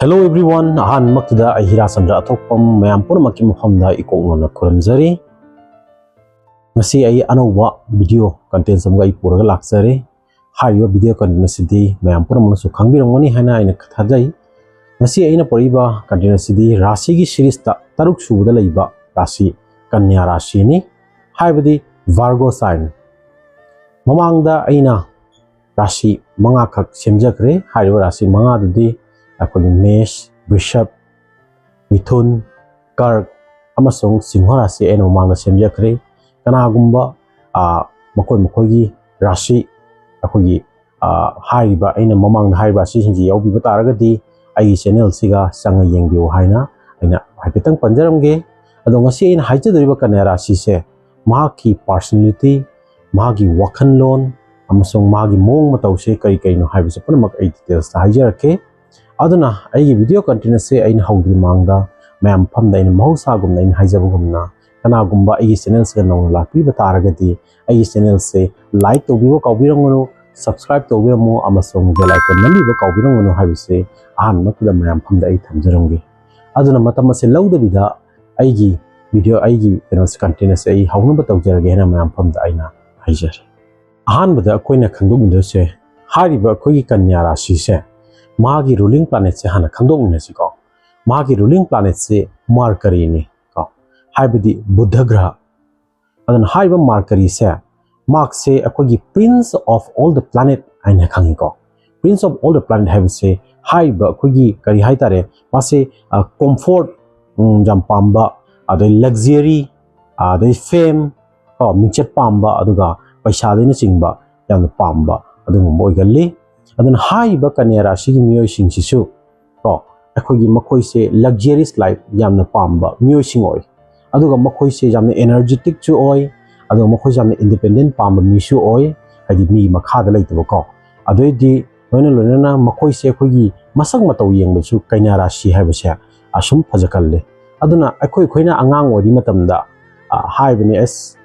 Hello everyone, ahan maktuda ay hirasandra atokpam mayam pura makim hamda ikong na kuramzari. Ngasi ay anawwa video content samga ipuraga laksari. Hayo video content sidi mayam pura manusu khangminashi hana ina kathajai. Ngasi ay na pariba content sidi Rashi gi series ta taruk subuda laiba Rashi Kanya Rashi ni. Haibadi Virgo sign. Mamangda ay na Rashi mga kak semjakre. Hayo Rashi mga dudi Akoli Mesh, Bishop, Mithun, Kark, amasong Singhorasi eno mangna semjakre. Kanagumba makoi Rashi akogi haiba aina mamang haiba sisinji yaubi bataragadi ai channel siga sanga yengbiu haina aina haipetang panjaramge ado ngasi aina haijadriba Kanya Rashi se mahaki personality mahagi wakhanlon amasong mahagi mong matause kai no haibase punamak ai details ta haijarake aduna ai video content se aina haudri mangda mayam phamda aina mahausa gumna aina haijabugumna kanagumba ai channel se no lakpi bataragadi ai channel se like to bibo kawbirangono subscribe to biramo amasong bell icon naliba kawbirangono haibase ahan makda mayam phamda ai thamjaramge aduna matam se laudabida aigi video aigi content se ai hauna batawjarage hena mayam phamda aina haijar ahan bada koina khangdogmindo se hariba khoi Kanya Rashi se magi ruling planet se hana khangdogmine se ko magi ruling planet se Mercury ni ko haibadi buddha graha adan haiba Mercury se mark se akogi prince of all the planet aina khangi ko prince of all the planet have se haiba akogi kari haitare mase comfort jam pamba adai luxury adai fame ko michet pamba aduga paisa dina chingba yam pamba adung boigalli adun haiba Kanya Rashi gi miyoi sing sisu ko akogi makoi se luxurious life yamna pamba miyoi sing oi aduga makoi se yamna energetic chu oi adu makoi yamna independent pamba misu oi hadi mi makhada laitabo ko adoi di loina makoi se akogi masak matau yengba chu Kanya Rashi haiba se asum phajakalle aduna akoi khoina angang ori matamda haibani es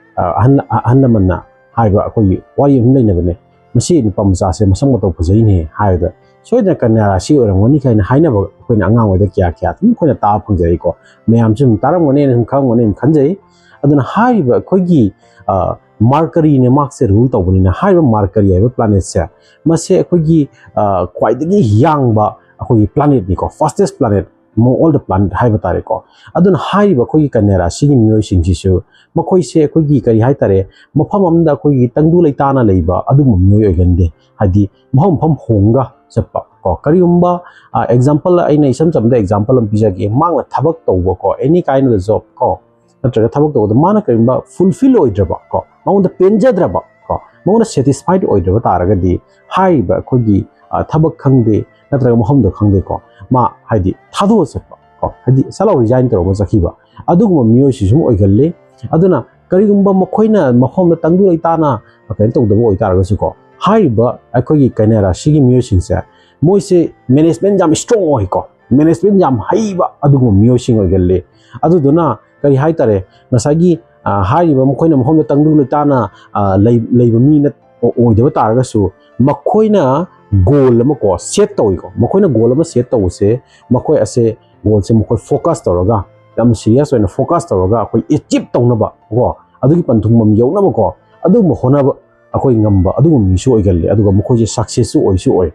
hannamanna haiba akogi wari hum leinabane masi ni pamsa se masang matau phajai ni haida soida Kanya Rashi orangoni kaina hainaba koina angang oida kya tum koina ta phangjai ko mayam chum taramone ne khangone khanjai aduna haiba kogi Mercury ne mark se rule tawbani na haiba Mercury haiba planet se mase kogi kwaidagi yang ba akogi planet ni ko fastest planet mo all the planet haiba tare ko aduna haiba kogi Kanya Rashi gi miyoi singjisu makoi se kogi kari haitare mafam amda kogi tangdu leitana leiba adu miyoi ogande hadi mahom pham honga chappa ko kari umba example aina isam chamda example am bijage mangna thabak tawba ko any kind of job ko natraga thabak tawda mana karimba fulfill oidraba ko maunda penjadraba ko maunda satisfied oidraba taragadi haiba kogi thabak khangde natraga mahom do khangde ko ma hadi thado chappa ko hadi sala resign tawba sakhiba aduguma miyoi sisum oigalle aduna karigumba makoina mafam tangdu leitana kain tawdabo oitaragasu ko haiba akogi Kanya Rashi gi miyoi singse moise management jam strong oi ko management jam haiba aduguma miyoi sing oigalle aduduna kari haitare nasagi haiba makoina mafam tangdu leitana leiba mi na oidaba taragasu makoina goal ama ko set toy ko makoina goal ama set tawse makoi ase goal se makoi focus tawraga yam serious oina focus tawraga akoi achieve tawnaba ko adugi panthungmam yawnaba ko adu mo honaba akoi ngamba adu mi su oigalle aduga makoi success su oi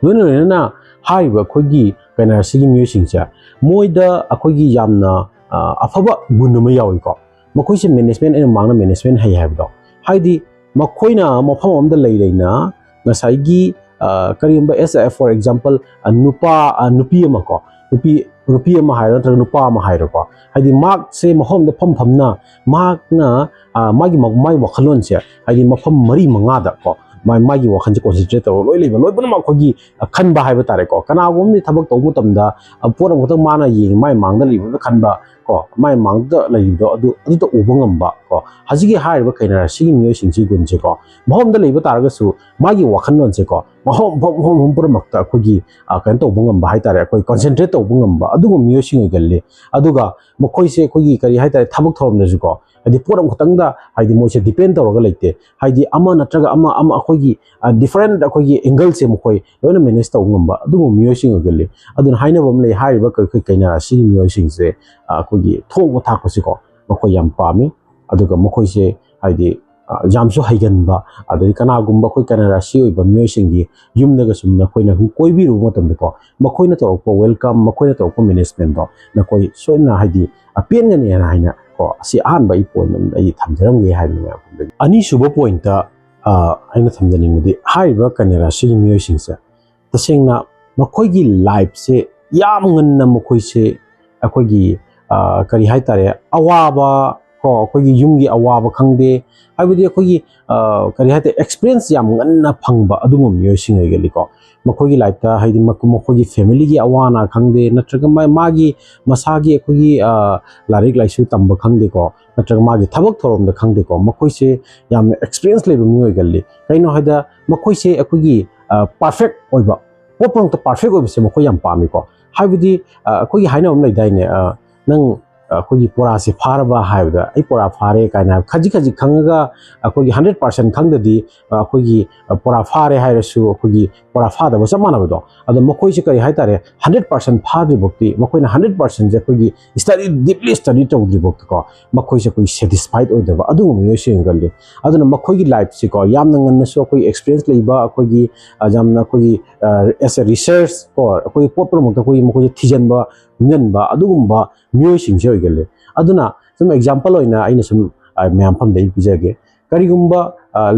loina haiba khogi Kanya Rashi gi miyoi singcha moida akogi yamna afaba gunuma yawi ko makoi se management ena mangna management hai habdo haidi makoina mafam amda leina ngasai gi karimba as for example nupi ama ko nupi ama hairo tra nupa ama hairo ko hadi mark se mahom da phamna mark na magi mai wakhalon se hadi mafam mari manga da ko magi wakhan je concentrate ro loi bana ma khogi khanba haiba tare ko kana gom ni thabak to mutam da poram khotang mana yeng mai mangda liba khanba ko mai mang da lai do adu da ubangam ba ko hajigi hai ba kaina sigi myo sing ji gun je ko mahom da lai ba tar ga su magi wakhan non je ko mahom pura makta ko gi kan to bungam ba hai tare ko concentrate to bungam ba adu myo sing galle adu ga mokoi se ko gi kari hai tare thabuk thorom na ju ko adi poram khotang da haidi mo se depend to ga leite haidi ama natraga ama ko gi different ko gi angle se mokoi loina manage to bungam ba adu myo sing galle adu haina bam lai hai ba ko kaina sigi myo sing se ko gi thong thak ko si ko mokoi yam pami adu ga mokoi se haidi jamsu haigan ba adari kana gumba khoi kana rashi oi ba myo singi yumna ga sumna khoina hu koi bi ru matam de ko makhoina to ko welcome makhoina to ko management do na koi soina haidi apen ga ne haina ko si an ba i point ai thamjaram ge hai na ani suba point ta aina thamjaning mudi hai ba kana rashi myo sing sa tasengna makhoi gi life se yam ngan na makhoi se akhoi gi kari hai tare awaba ko ko gi yum gi awaba khangde haibudi ko gi kari hate experience yam nganna phangba adungum myo singai geli ko mako gi life ta haidi mako gi family gi awana khangde natraga magi masagi ko gi larik laisu tamba khangde ko natraga magi thabak thorom da khangde ko mako se yam experience level myo geli kaino haida mako se ko gi perfect oiba popong to perfect oiba se mako yam pami ko haibudi ko gi haina um lai dai ne nang कोई पोरा से फारबा हाइबदा आई पोरा फारे काइना खजि खजि खंगा कोई 100% खंगददी कोई पोरा फारे हाइरसु कोई पोरा फादा बस मानबदो अद मकोइ से करि हाइतारे 100% फादि बक्ति मकोइना 100% जे कोई स्टडी डीपली स्टडी तौदि बक्ति को मकोइ से कोई सैटिस्फाइड ओइदबा अदु मियो सेंगलले अदुना मकोइ गी लाइफ से को याम नंगन सो कोई एक्सपीरियंस लेबा कोई जामना कोई एस ए रिसर्च को कोई पोपर मत कोई मकोइ थिजनबा ननबा अदुगुम्बा मियो सिंजे ओइगले अदुना सम एग्जांपल होइना आइना सम मैम फम दे पिजागे करिगुम्बा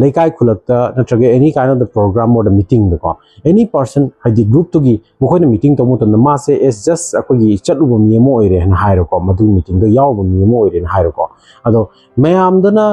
लेकाय खुलकता नत्रगे any kind of the program or the meeting दको एनी पर्सन हाइदि ग्रुप तुगी मखोइना मीटिंग तमु तन मा से इज जस्ट अकोगी चटुबो मियमो ओइरे हन हाइरको मदु मीटिंग दो यावबो मियमो ओइरे हन हाइरको अदो मैम दना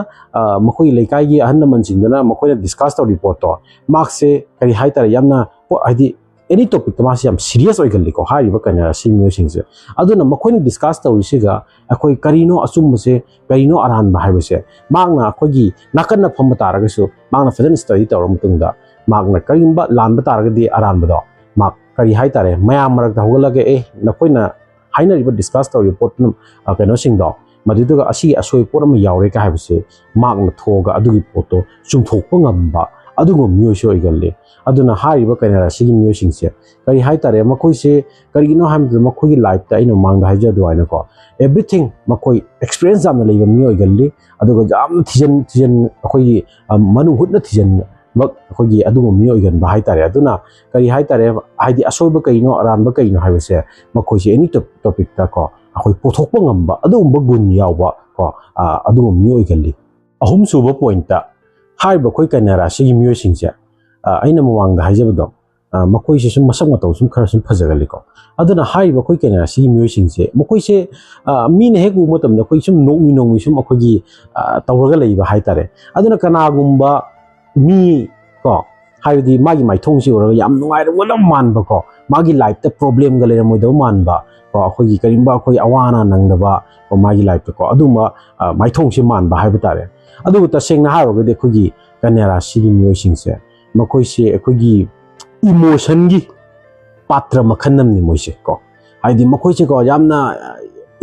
मखोइ लेकाय gi ahn manjin dana मखोइना डिस्कस तो रिपोर्ट तो मार्क से करि हाइतर यामना हाइदि any topic to mas yam serious oi gal ko hai ba kana simyo sing se aduna makhoi ni discuss to isiga akoi karino asum se karino aran ba hai se magna akoi gi nakan na pham ta ra su magna fadan study to ram tung da magna karim ba lan ba ta ra di aran ba do mak kari hai tare mayam marak da hogala ge nakoi na haina ri ba discuss to report num kano sing do madu ga asi asoi por ma yaure ka hai se magna thoga adu gi poto chung thok pa ngam ba adu go myo sho oi gal le aduna hai ba kana sigi myo sing se kari hai tare makoi se kari no ham makoi gi life ta ino mang da ja do ai na ko everything makoi experience am le myo galli aduga jam thijen akoi manu hut na thijen mak akoi gi aduga myo gan ba hai tare aduna kari hai tare hai di asoi ba kai no aran ba kai no hai se makoi se any topic ta ko akoi pothok pa ngam ba adu ba gun yaw ba ko aduga myo galli ahum su ba point ta hai ba koi kana ra sigi myo sing se aina mawang da haijabdo makoi se sum masak matau sum khara sum phajagali ko aduna hai ba koi kana si myo sing se makoi se mi ne hegu matam da koi sum nongmi sum akoi gi tawraga leiba hai tare aduna kana gumba mi ko hai di magi mai thong si ora yam nungai ro lam man ba ko magi life ta problem ga le mo do man ba ko akoi gi karimba akoi awana nang da ba ko magi life ko aduma mai thong si man ba hai ba tare adu ta seng na ha ro ge khoi gi kanera si myo sing se makoi se akogi emotion gi patra makhanam ni moise ko haidi makoi se ko yamna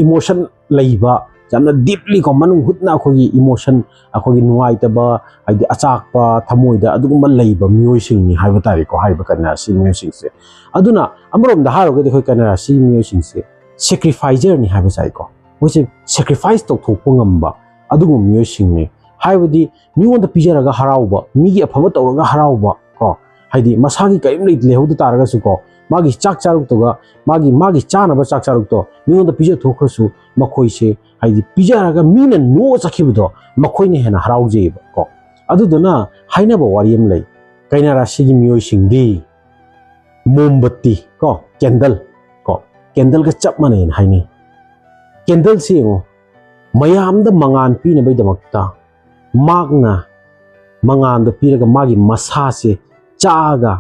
emotion leiba jamna deeply ko manung hutna akogi emotion akogi nuai ta ba haidi achak pa thamoi da adugumba leiba mioi sing ni haiba tari ko haiba kana si mioi sing se aduna amrom da haro ge khoi kana si mioi sing se sacrificer ni haiba sai ko moise sacrifice to thopungam ba adugum mioi sing ni हाइबदी मियों द पिजरगा हराउबा मिगी अफब तौरगा हराउबा को हाइदी मसागी करिम ले लेहउद तारगासु को मागी चाक चारुक तोगा मागी चानबा चाक चारुक तो मियों द पिजर थोखरसु मखोइ से हाइदी पिजरगा मीन नो चखिबदो मखोइ ने हेना हराउजेबा को अदुदना हाइनाबा वारियम लै कैना राशिगी मियोइ सिंगदी मोमबत्ती को कैंडल का चप माने हाइनी कैंडल सेंगो मयाम द मंगान पीनबै दमक्ता magna mangan do piraga magi masa se chaga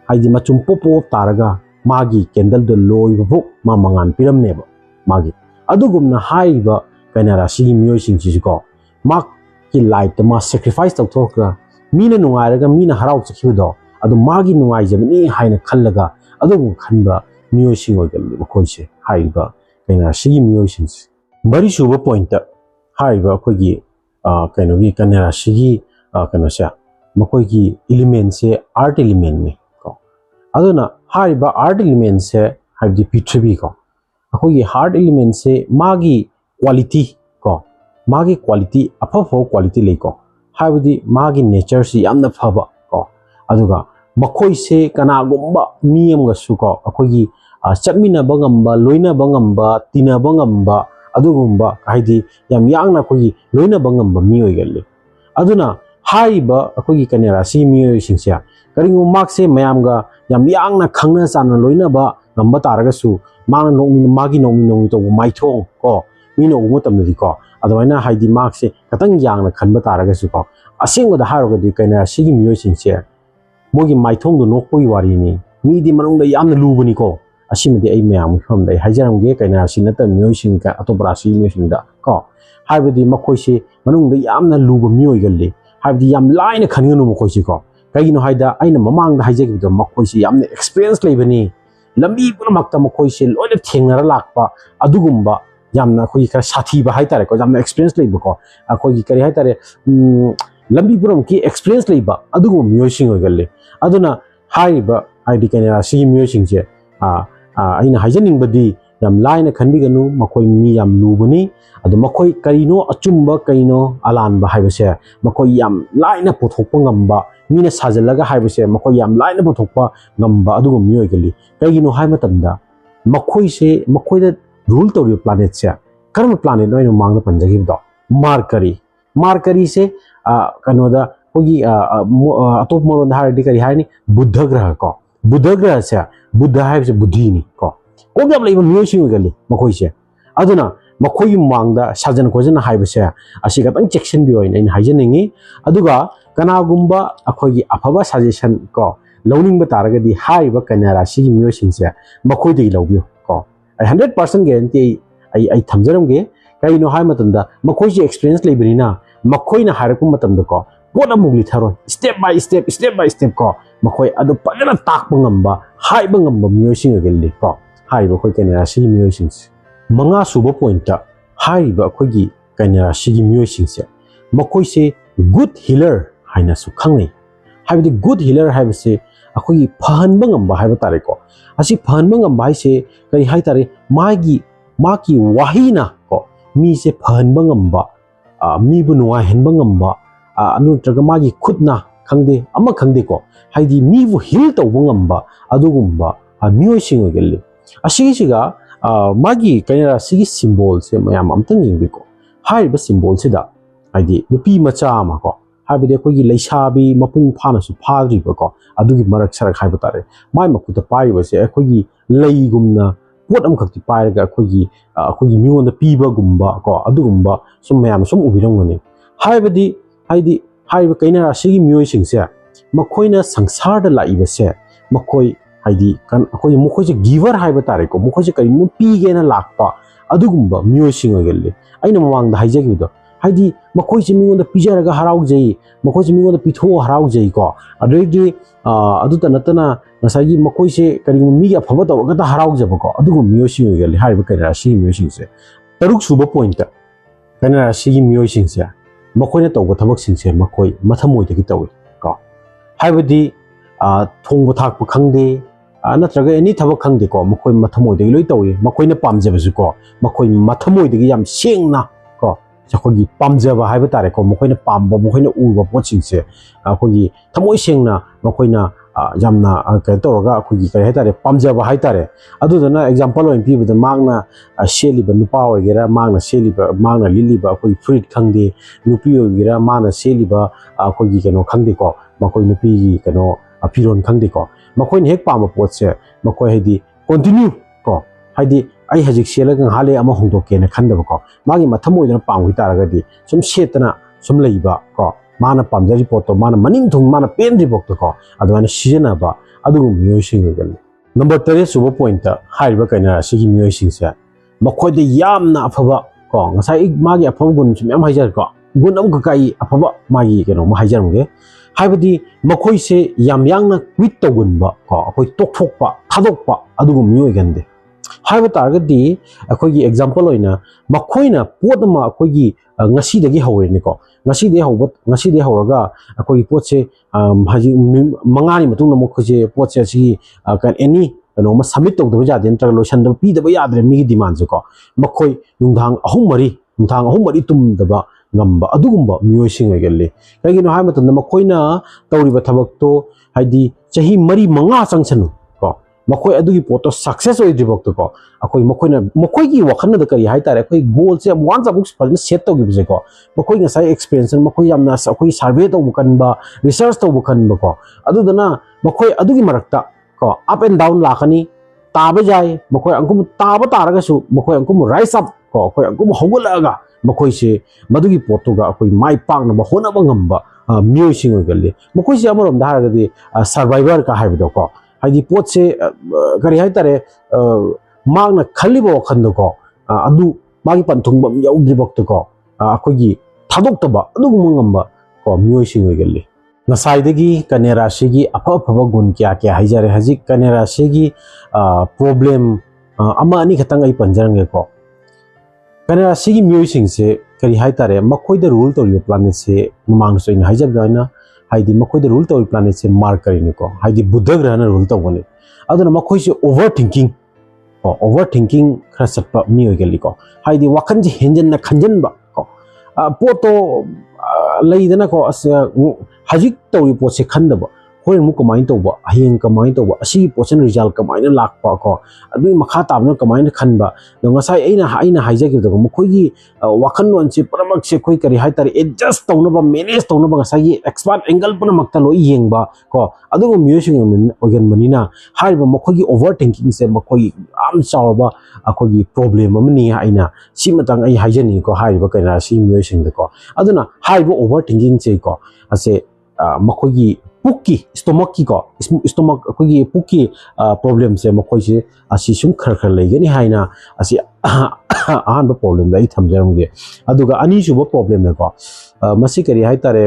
haidi machum popo taraga magi candle do loi bu ma mangan piram ne ba magi adugumna haiba Kanya Rashi Myoising Jiko Mark ki life the ma sacrifice to talk Mina Nuaraga Mina Harau Chikido Adu Magi Nuaizamini Haina Kalaga Adu Kanba Myoising Makoche Haiba Kanya Rashi Myoisings Bari Shuba Pointer Haiba Kogi Kanogi Kanya Rashi Kanosha Makogi elements art element me Aduna Haiba art elements have the Pitribiko Akogi hard elements Magi quality ko Magi quality apafo quality leko Habidi Magi nature si yamna phaba ko Aduga Makoi se kanagumba miyam gasuko Akogi Chatmina bangamba loina bangamba tina bangamba Adugumba kahidi yam yang na kogi loina bangamba miyo igali Aduna Haiba Akogi Kanya Rashi miyo singsya Karingu makse mayamga yam yang na khangna sana loina ba ngamba taragasu Mana magi nomi to maithong ko Mino umutamiko Adwaina Haidi Markse Katang Yang na Kanba Taragasuko Asing with the Harrogadi Kanya Shigi Musing chair Mogi Maithong do no Koi Warini Midi Manung the Yam Lubanico Ashim the Ameam from the Hajaram Gay Kanya Sinata Musing Atobrasi Musing da Ko Habidi Makoshi Manung the Yamna Luba Muigali Have the Yam line a Kanunu Mokosiko Kayino Haida Aina Mamang the Hajak with the Makoshi Yam experience Labani Lambi Makta Makoshi Lord of Tinga Lakpa Adugumba Yamna Kogi Sati Bahaitare, because I'm experience labor. A Kogi Karihatare Lambi Bromki experience labor, Adugum Musing Ogali. Aduna Haiba, I declare see musing jet. In a hygienic body, Yam line a Kanbiganu, Makoi mi Yam Lubuni, and the Makoi Karino, Achumba Kaino, Alan Bahibase, Makoi Yam line a potopungamba, Minas Hazelaga Hibase, Makoi Yam line a potopa, Gamba Adugum Mugali, Kagino Haimatanda, Makoi say, Makoi rule to your planet se karma planet no mang na panjagi do Mercury se kanoda hogi atop moron har dikari hani buddha graha se buddha hai se buddhi ni ko gam lai myoshi gali makoi se aduna makoi mangda sajan kojan hai se asi ka tang section bi oina in haijaningi aduga kana gumba akhogi afaba suggestion ko learning ba taragadi hai ba Kanya Rashi myoshi se makoi dei lobyo I 100% guarantee I Tamjaramge, Kaino Haimatanda, Makoji experience Labrina, Makoina Harakumatandako, what a Muglitaron, step by step ko, Makoi Adopana Takbangamba, High Bangamba musing again, High Boko Kanya Rashi musings. Manga Suba Pointer, High Bakogi Kanya Rashi musings. Makoi say good healer, Hainasu Kangi. Have the good healer have say, Akogi Pahan Bangamba Habatariko. Asi Pahan Bangamba say, Kari Haitare, Maki Wahina ko, Mi se Pahan Bangamba, Mi Bunua Hen Bangamba, Anu Tragamagi Kutna, Kangde, Ama Kangdeko, Haidi Mivu Hilto Bungamba, Adugumba, a Musing Gilly. Ashiga, Magi Kanya Sigi symbols, Mayam Amtanging Biko. High the symbol Sida, Id, Lupi Machamako. Habide Kogi Leishabi, Mapung Panasu Padri Boko, Adugi Marak Sarak Hibatare. My Makuta Pai was a Kogi Leigumna, what am Kati Piraga Kogi, Kogi Mu on the Piba Gumba, Adumba, some Mam, some Ubirongani. Habidi, Heidi, Hibakina, Shigi Musing se, Makoina Sangsarda La Iba se, Makoi, Heidi, can Akoi Mukoja giver Hibatariko, Mukoja Karimu Pigana Lakpa, Adugumba, Musing again. I know among the hijack. Heidi, Makoi on the Pijaraga Harauji, Makoi on the Pito Harauji ko. Adredi Aduta Natana, Nasagi Makoi Karimia Pavato, Gata Haraujabako, Adu Mushi, Hibaka Rashi Musing se. Taruk Suba Pointer Kanya Rashi Musing se. Makoi to what Tabak Sinse, Makoi, Matamoy the Gitawi. Go. Hibadi Tongotak Kangde, Natraga any Tabakang ko, Makoi Matamoy the Litowi, Makoi Pamjabuko, Makoi Matamoy the Yam Singna. Kogi Pamjava Hibatare, Mokoina Pamba, Mokoina Uva, watching se, Kogi, Tamoy Singna, Mokoina, Jamna, Katoga, Kogi, Hetare, Pamjava Hitare. Other example in people, the Magna, Shelly, Nupa, Gera, Magna, Shelly, Magna, Liliba, Kogi, Fruit Kangi, Nupio, Gira, Mana, Seliba, Kogi, Kano, Kandiko, Makoi Nupi, Kano, Apiron Kandiko, Makoin Hek Pama Potse, Makoi Hedi, continue, ko, Heidi. I has exceled and Hale among the Ken Kandako, Magi Matamoy and Pam with Aragadi, some Shetana, some labor, Mana Pam, the report of Mana Maning to Mana Pen report to call, Advan Shijanaba, Adu musing again. Number 3 Super Pointer, Hibakana, Sigi musing set. मखोइदे यामना अफबा को ngasai magi afaba gun sum yam haijar ko gun am kai afaba magi keno ma haijar muge haibadi makhoi se yam yangna quit to gun ba ko akoi tok thok pa thadok pa adugu myoi gande haiba targadi akoi gi example oina makhoina podma akoi gi ngasi dagi hawre ni ko ngasi de hawraga akoi pot se haji mangani matung na mokhoi se pot se si kan any no ma submit to do ja den tra lotion do pi da ba yadre mi demand ko makhoi nungdang ahum mari tum da ba ngamba adugumba myoi sing egelle kagi no haima tan makhoina tawri ba thabak to haidi chahi mari manga changsanu ko makhoi adugi poto success oi dibok to ko akoi makhoi gi wakhan da kari hai tare akoi goal se once a books par set to gi ko makhoi nga sai experience makhoi yamna akoi survey to bukan ba research to bukan ba ko adudana makhoi adugi marakta ko up and down lakani taba jai makhoi angkum taba taraga su makhoi angkum rise up ko akoi angkum hogulaga makhoi se madugi poto ga akoi mai pang na ba hona ba ngamba myoi sing oigalle makhoi se amarom da haragadi survivor ka haibo ko haidi pot se kari hai tare magna khalibo khando ko adu magi panthung bam yaudri bok ko akoi gi thadok to ba adu ngamba ko myoi sing oigalle ngasai dagi Kanya Rashi gi apa gun kya haijare haji Kanya Rashi gi problem ama ani khatang ai panjarang ko Kanya Rashi gi myoi sing se kari hai tare makhoi da rule to planet se mang so in haijab daina haidi makhoi da rule to planet se Mercury ni ko haidi buddha grah na rule to bone aduna makhoi se overthinking khara satpa mi oigali ko haidi wakan ji henjen na khanjan ba ko poto leidana ko hajik tawi pot se khandaba hoin mu kamai to ba ahing kamai to ba asi pochen result kamai na lak pa ko adui makha tabna kamai na khanba no ngasai aina haija ki to mo khoi gi wakhan non se paramak se khoi kari hai tar adjust tawna ba manage tawna ba ngasai gi expert angle puna makta lo yeng ba ko adu mo musing organ manina hai ba mo khoi gi overthinking se mo khoi am chaw ba akoi gi problem amani aina simatang ai haija ni ko hai ba kana si musing de ko aduna hai ba overthinking se ko ase makhoi gi puki stomach ki ko stomach ko gi puki problem se makhoi se asi sum khar legani haina asi an ba problem lai thamjaram ge aduga ani su ba problem ne ko masi kari hai tare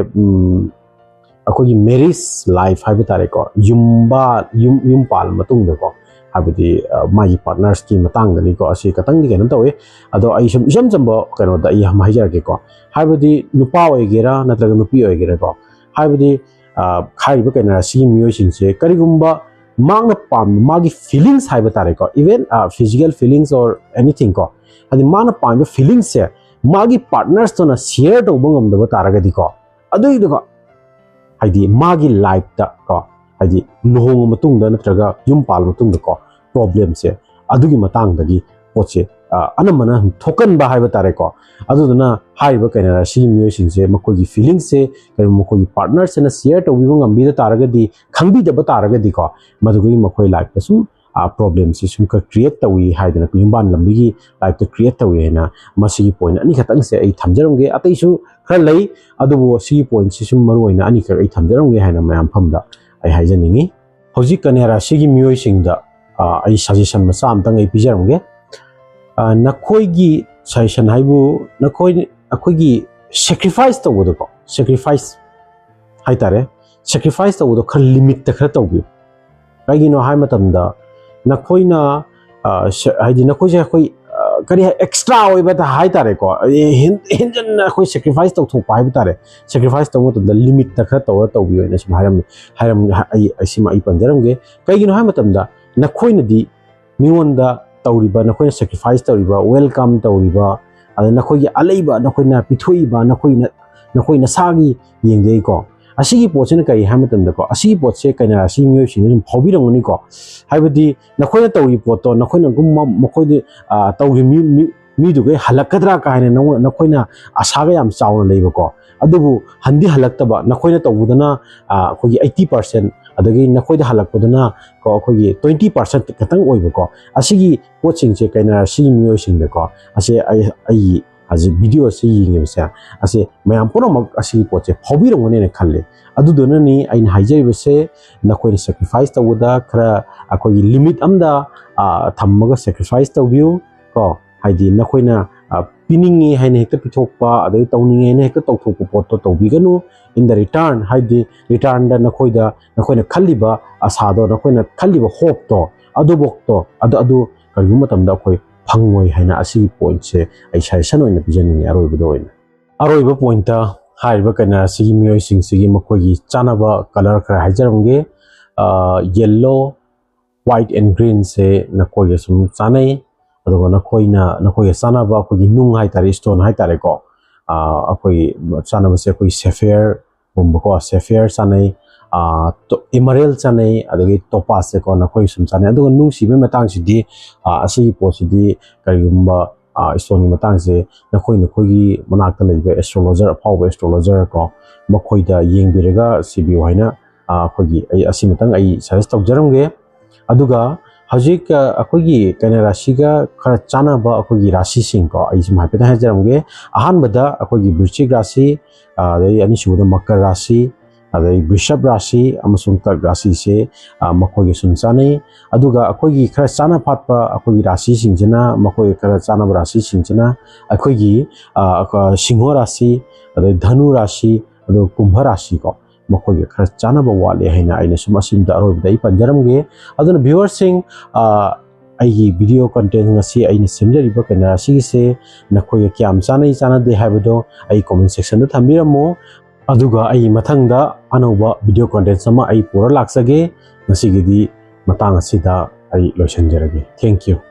akoi gi marriage life hai ba tare ko yum pal matung de ko habidi mai partners ki matang ni ko asi katang ni kenan tawe ado ai sum isam jamba kano da ai ham hajar ke ko habidi nupa oigera natraga nupi oigera ko habidi khaiba Kanya Rashi myoi sing se karigumba magna pam magi feelings haiba tare ko even physical feelings or anything ko adi mana pam feelings se magi partners to na share to bangam da taraga di ko adui ko haidi magi life ta ko haidi nohong matung da natraga yum pal matung da ko problem se adugi matang dagi poche anamana thokan ba haiba tare ko aduduna haiba Kanya Rashi myoi sing se makoi gi feelings se kari makoi gi partners na share to bibang ambi da taraga di khangbi da taraga di ko madugi makoi life ta sum problem si sum ka create tawi haidana pimban lambi gi life to create tawi na masi point ani khatang se ai thamjaram ge atai su khar lai adubu si point si sum maru oina ani ka ai thamjaram ge haina mayam phamda ai haijaningi hoji Kanya Rashi gi myoi sing da ai suggestion ma sam tang ai pijaram ge nakhoi gi suggestion haibu nakhoi akoi gi sacrifice to wodo ko sacrifice hai tare sacrifice to wodo khar limit ta khar to bi kagi no hai matam da nakhoi na haidi nakhoi ja khoi kari extra oi ba hai tare ko hinjan na khoi sacrifice to thok pai ba tare sacrifice to wodo da limit ta khar to bi na sim haram ai sima ai panjaram ge kagi no hai matam da nakhoi na di miwon da tawriba nakhoi sacrifice tawriba welcome tawriba ada nakhoi alaiba nakhoi na pithoiba nakhoi na sagi yengjei ko asigi pot se kai hamatam da ko asigi pot se Kanya Rashi myoi sing sum phobirang ni ko haibadi nakhoi na tawri pot to nakhoi na gum makhoi de tawri mi du ge halakadra ka ne nakhoi na asaga yam chawna leiba ko adubu handi halaktaba nakhoi na tawudana khoi 80% adagi nakhoi da halakpadana ko khoi 20% katang oiba ko asigi poching che Kanya Rashi myoi sing de ko ase ai as video se yingem sa ase mayam pura mak asigi poche phobirang ne khalle adu dona ni ain haijai bese nakhoi sacrifice tawuda khara akoi limit amda thammaga sacrifice tawbiu ko haidi nakoina piningi haine hekta pithokpa adai tawninge ne hekta tawthokpa potto tawbiganu in the return haidi return da nakoina khalliba asado nakoina khalliba hope to adu bokto adu kariguma tamda khoi phangoi haina asi point se ai suggestion oina bijani aroiba oina aroiba point ta haiba kana sigi mioi sing sigi makogi chanaba color kra haijaramge yellow white and green se nakogi sum chanai adugo nakogi chanaba kogi nung hai tare stone hai tare ko akoi chanaba se koi sapphire bombo sapphire chanai to emerald chanai adugi topaz se ko nakoi sum chanai adugo nung sibe matang sidi asi posidi karigumba stone matang se nakogi manakta leiba astrologer power astrologer ko makoida yengbiraga sibi waina akogi ai asi matang ai suggest tawjaramge aduga hajik akogi kana rashi ga khara chana ba akogi rashi sing ko ai sum hapeta hajaramge ahan bada akogi vrishik rashi dai ani suda makar rashi adai vrishab rashi amasung tak rashi se makogi sum chanai aduga akogi khara chana phatpa akogi rashi singjana makogi khara chana rashi singjana akogi singho rashi adai dhanu rashi adu kumbha rashi ko makogi khara chana ba wale haina aina sum asim da aro dai panjaramge aduna viewers sing ai video content ngasi aina semjari ba kana rashi se nakogi kyam chana de habdo ai comment section da thambiramo aduga ai mathangda anoba video content sama ai pura laksage ngasi gidi matang asida ai loisanjarage thank you